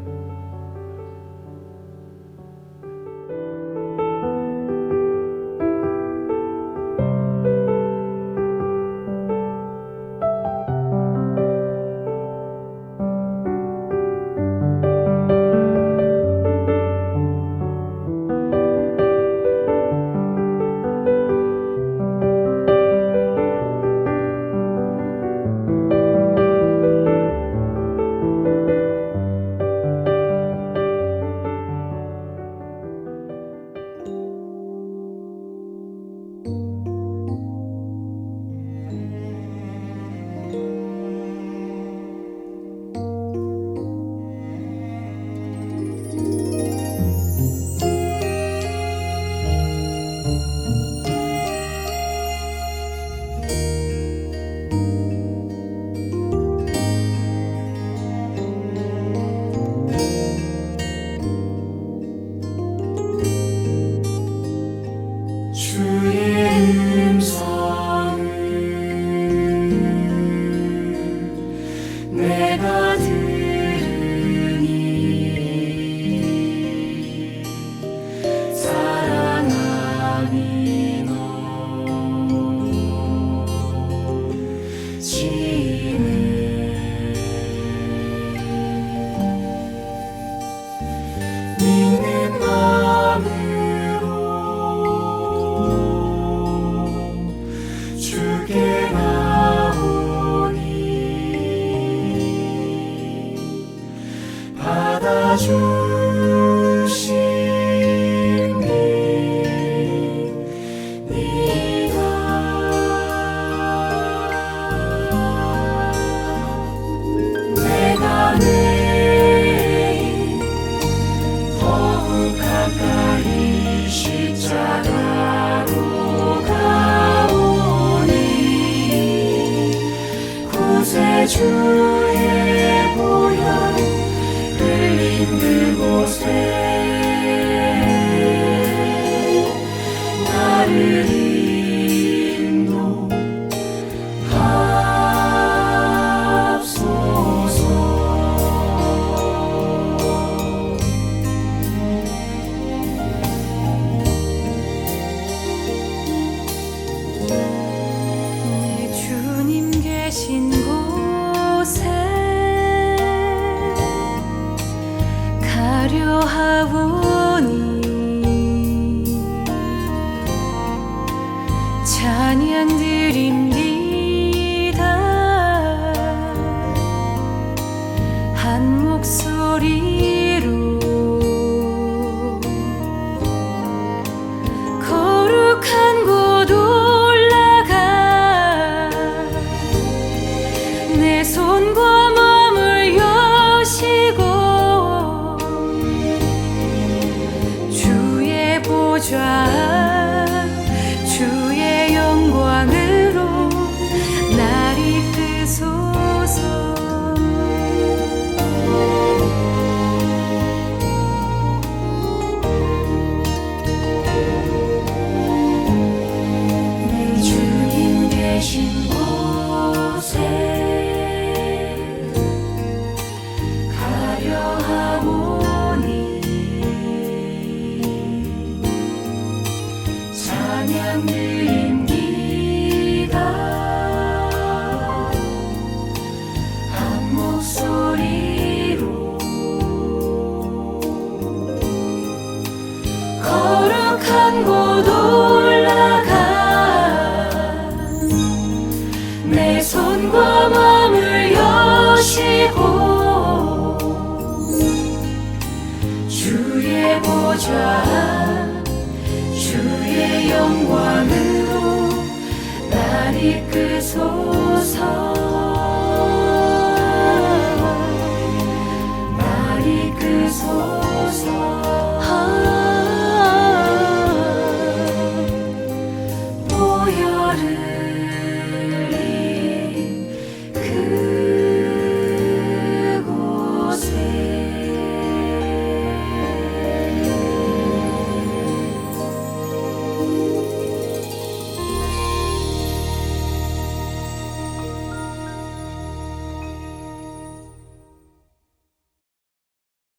내가 들으니 사랑하니 너 지네 믿는 마음으로 주께 나오니 받아주심이 내가 매일 더욱 가까이 십자가로 가오니 구세주의 보혈 흘린 그곳에 나를 인도하옵소서. 내 주님 계신 곳에 가려 하오니 찬양 드립니다 한 목소리로 거룩한 곳 올라가 내 손과 마음을 여시고 주의 보좌 주의 영광으로 날 이끄소서. 내 주님 계신 곳에 가려 하오니 찬양 드립니다 한 목소리로 거룩한 곳 올라가 내 손과 마음을 여시고 주의 보좌 주의 영광으로 날 이끄소서.